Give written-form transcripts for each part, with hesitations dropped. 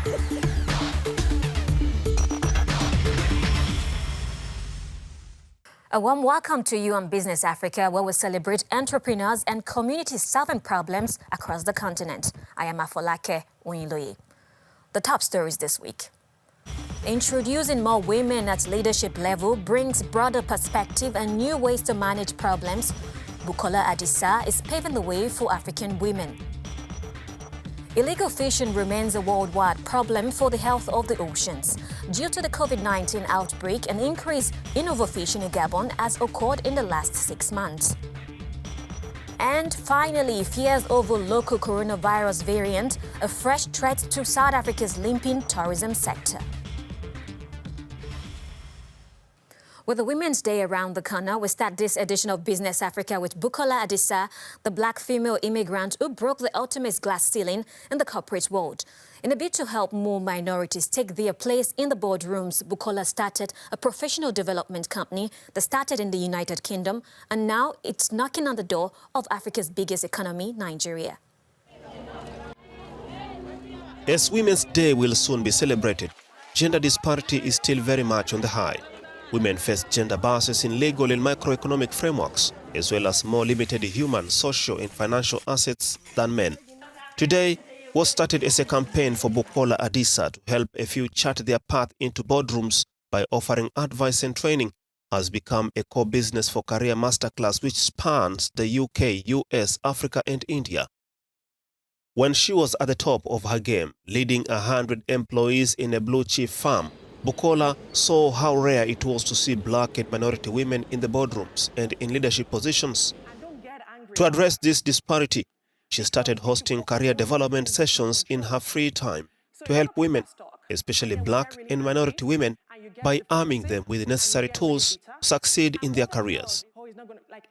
A warm welcome to you on Business Africa, where we celebrate entrepreneurs and communities solving problems across the continent. I am Afolake Oyinloye. The top stories this week. Introducing more women at leadership level brings broader perspective and new ways to manage problems. Bukola Adisa is paving the way for African women. Illegal fishing remains a worldwide problem for the health of the oceans. Due to the COVID-19 outbreak, an increase in overfishing in Gabon has occurred in the last 6 months. And finally, fears over local coronavirus variant, a fresh threat to South Africa's limping tourism sector. With the Women's Day around the corner, we start this edition of Business Africa with Bukola Adisa, the black female immigrant who broke the ultimate glass ceiling in the corporate world. In a bid to help more minorities take their place in the boardrooms, Bukola started a professional development company that started in the United Kingdom, and now it's knocking on the door of Africa's biggest economy, Nigeria. As Women's Day will soon be celebrated, gender disparity is still very much on the high. Women face gender biases in legal and macroeconomic frameworks, as well as more limited human, social and financial assets than men. Today, what started as a campaign for Bukola Adisa to help a few chart their path into boardrooms by offering advice and training has become a core business for Career Masterclass, which spans the UK, US, Africa and India. When she was at the top of her game, leading 100 employees in a blue-chip firm, Bukola saw how rare it was to see black and minority women in the boardrooms and in leadership positions. To address this disparity, she started hosting career development sessions in her free time to help women, especially black and minority women, by arming them with the necessary tools to succeed in their careers.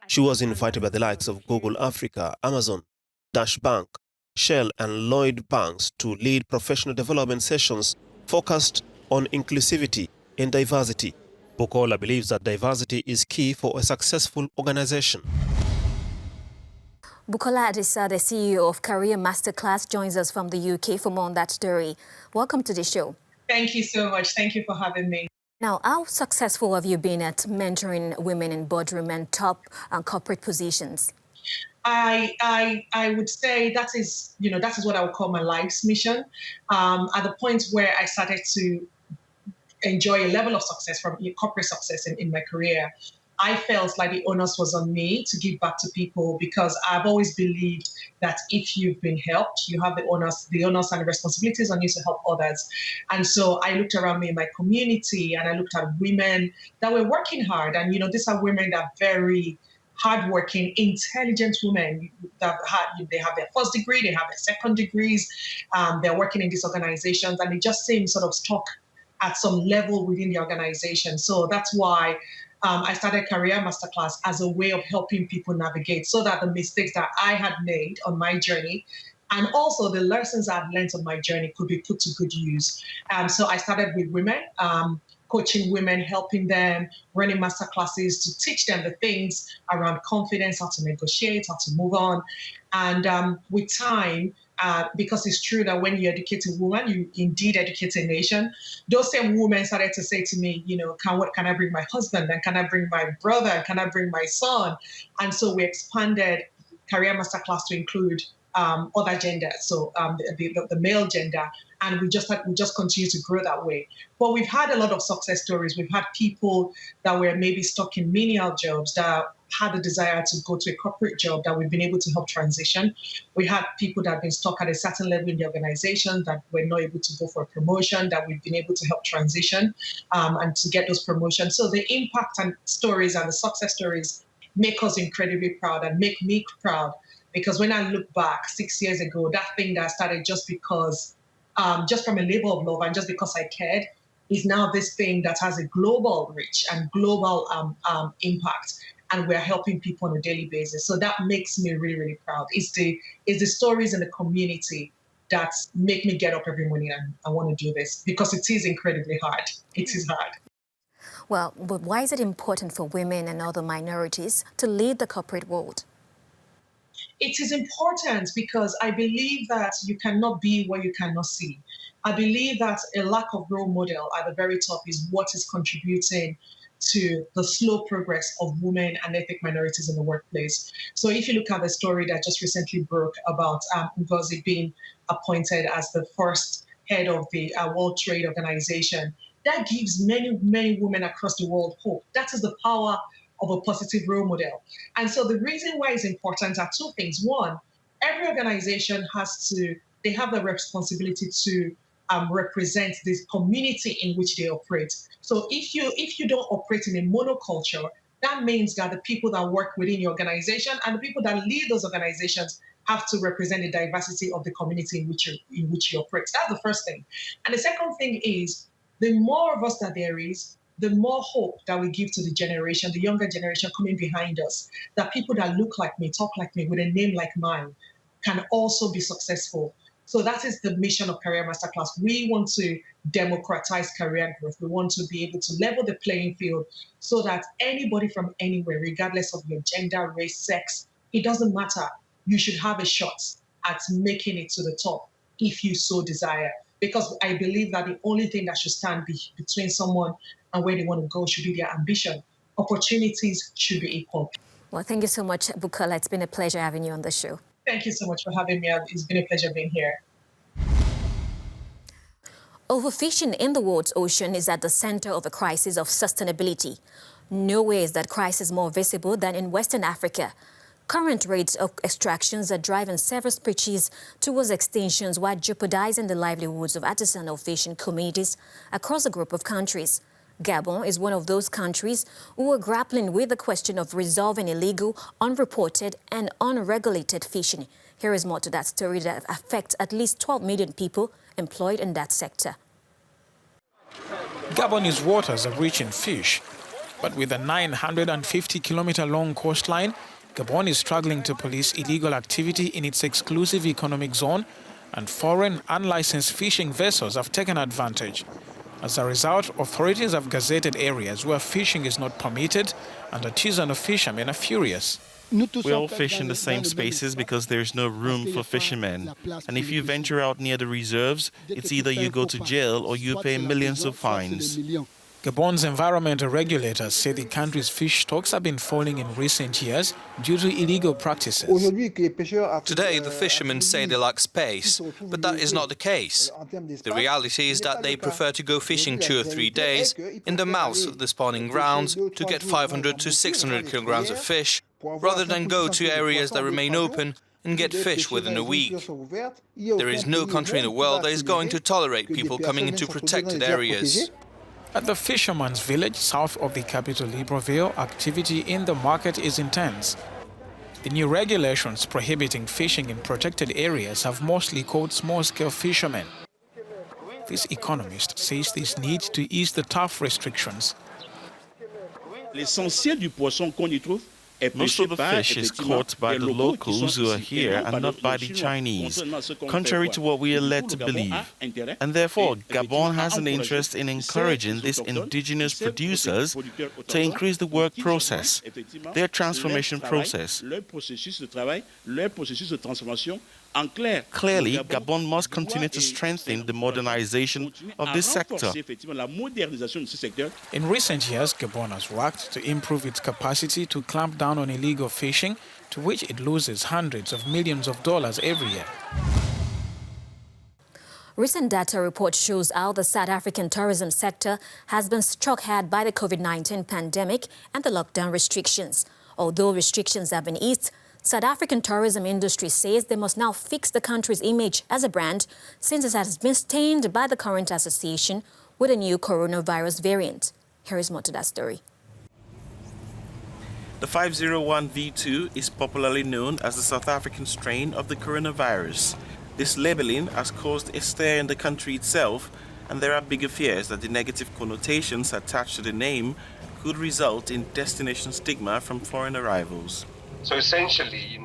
She was invited by the likes of Google Africa, Amazon, Dash Bank, Shell and Lloyd Banks to lead professional development sessions focused on inclusivity and diversity. Bukola believes that diversity is key for a successful organization. Bukola Adisa, the CEO of Career Masterclass, joins us from the UK for more on that story. Welcome to the show. Thank you so much. Thank you for having me. Now, how successful have you been at mentoring women in boardroom and top corporate positions? I would say that is what I would call my life's mission. At the point where I started to enjoy a level of success from corporate success in my career, I felt like the onus was on me to give back to people, because I've always believed that if you've been helped, you have the onus and the responsibilities on you to help others. And so I looked around me in my community and I looked at women that were working hard. And, these are women that are very hardworking, intelligent women that they have their first degree, they have their second degrees, they're working in these organizations, and they just seem sort of stuck at some level within the organization. So that's why I started Career Masterclass as a way of helping people navigate, so that the mistakes that I had made on my journey and also the lessons I've learned on my journey could be put to good use. So I started with women, coaching women, helping them, running masterclasses to teach them the things around confidence, how to negotiate, how to move on. And with time, because it's true that when you educate a woman, you indeed educate a nation. Those same women started to say to me, can I bring my husband? And can I bring my brother? Can I bring my son? And so we expanded Career Masterclass to include other genders, so the male gender, and we just continue to grow that way. But we've had a lot of success stories. We've had people that were maybe stuck in menial jobs that had a desire to go to a corporate job that we've been able to help transition. We had people that have been stuck at a certain level in the organization that were not able to go for a promotion, that we've been able to help transition and to get those promotions. So the impact and stories and the success stories make us incredibly proud and make me proud. Because when I look back 6 years ago, that thing that started just because, just from a labor of love and just because I cared, is now this thing that has a global reach and global impact. And we're helping people on a daily basis. So that makes me really, really proud. It's the stories in the community that make me get up every morning and I want to do this, because it is incredibly hard. It is hard. Well, but why is it important for women and other minorities to lead the corporate world? It is important because I believe that you cannot be what you cannot see. I believe that a lack of role model at the very top is what is contributing to the slow progress of women and ethnic minorities in the workplace. So if you look at the story that just recently broke about Ngozi being appointed as the first head of the World Trade Organization, that gives many, many women across the world hope. That is the power of a positive role model. And so the reason why it's important are two things. One, every organization they have the responsibility to represent this community in which they operate. So if you don't operate in a monoculture, that means that the people that work within your organization and the people that lead those organizations have to represent the diversity of the community in which you operate. That's the first thing. And the second thing is, the more of us that there is, the more hope that we give to the younger generation coming behind us, that people that look like me, talk like me, with a name like mine, can also be successful. So that is the mission of Career Masterclass. We want to democratize career growth. We want to be able to level the playing field so that anybody from anywhere, regardless of your gender, race, sex, it doesn't matter. You should have a shot at making it to the top if you so desire. Because I believe that the only thing that should stand between someone and where they want to go should be their ambition. Opportunities should be equal. Well, thank you so much, Bukola. It's been a pleasure having you on the show. Thank you so much for having me. It's been a pleasure being here. Overfishing in the world's ocean is at the center of a crisis of sustainability. Nowhere is that crisis more visible than in Western Africa. Current rates of extractions are driving several species towards extinctions while jeopardizing the livelihoods of artisanal fishing communities across a group of countries. Gabon is one of those countries who are grappling with the question of resolving illegal, unreported and unregulated fishing. Here is more to that story that affects at least 12 million people employed in that sector. Gabonese waters are rich in fish, but with a 950-kilometer-long coastline, Gabon is struggling to police illegal activity in its exclusive economic zone, and foreign unlicensed fishing vessels have taken advantage. As a result, authorities have gazetted areas where fishing is not permitted, and artisanal fishermen are furious. We all fish in the same spaces because there's no room for fishermen. And if you venture out near the reserves, it's either you go to jail or you pay millions of fines. Gabon's environmental regulators say the country's fish stocks have been falling in recent years due to illegal practices. Today, the fishermen say they lack space, but that is not the case. The reality is that they prefer to go fishing 2 or 3 days in the mouths of the spawning grounds to get 500 to 600 kilograms of fish, rather than go to areas that remain open and get fish within a week. There is no country in the world that is going to tolerate people coming into protected areas. At the fisherman's village south of the capital Libreville, activity in the market is intense. The new regulations prohibiting fishing in protected areas have mostly caught small-scale fishermen. This economist says there's need to ease the tough restrictions. Most of the fish is caught by the locals who are here and not by the Chinese, contrary to what we are led to believe. And therefore, Gabon has an interest in encouraging these indigenous producers to increase the work process, their transformation process. Clearly, Gabon must continue to strengthen the modernization of this sector. In recent years, Gabon has worked to improve its capacity to clamp down on illegal fishing, to which it loses hundreds of millions of dollars every year. Recent data report shows how the South African tourism sector has been struck hard by the COVID-19 pandemic and the lockdown restrictions. Although restrictions have been eased, South African tourism industry says they must now fix the country's image as a brand since it has been stained by the current association with a new coronavirus variant. Here is more to that story. The 501V2 is popularly known as the South African strain of the coronavirus. This labeling has caused a stir in the country itself, and there are bigger fears that the negative connotations attached to the name could result in destination stigma from foreign arrivals. So essentially,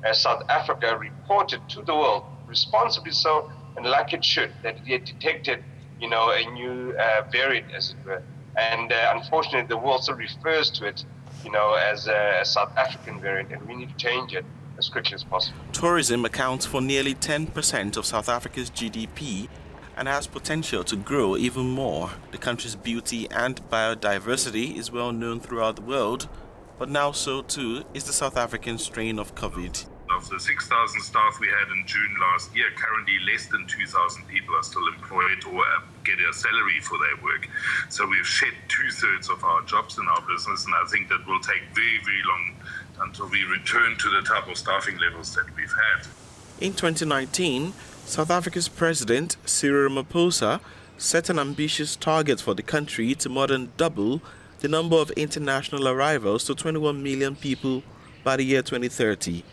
as South Africa reported to the world, responsibly so, and like it should, that it had detected, a new variant, as it were. And unfortunately, the world still refers to it, as a South African variant, and we need to change it as quickly as possible. Tourism accounts for nearly 10% of South Africa's GDP, and has potential to grow even more. The country's beauty and biodiversity is well known throughout the world, but now so too is the South African strain of COVID. Of the 6,000 staff we had in June last year, currently less than 2,000 people are still employed or get a salary for their work. So we've shed 2/3 of our jobs in our business, and I think that will take very, very long until we return to the type of staffing levels that we've had. In 2019, South Africa's President Cyril Ramaphosa set an ambitious target for the country to more than double the number of international arrivals to 21 million people by the year 2030.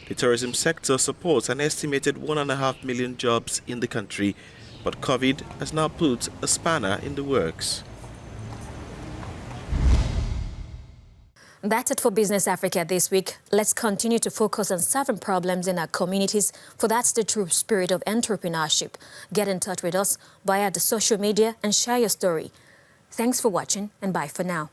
The tourism sector supports an estimated 1.5 million jobs in the country, but COVID has now put a spanner in the works. That's it for Business Africa this week. Let's continue to focus on solving problems in our communities, for that's the true spirit of entrepreneurship. Get in touch with us via the social media and share your story. Thanks for watching, and bye for now.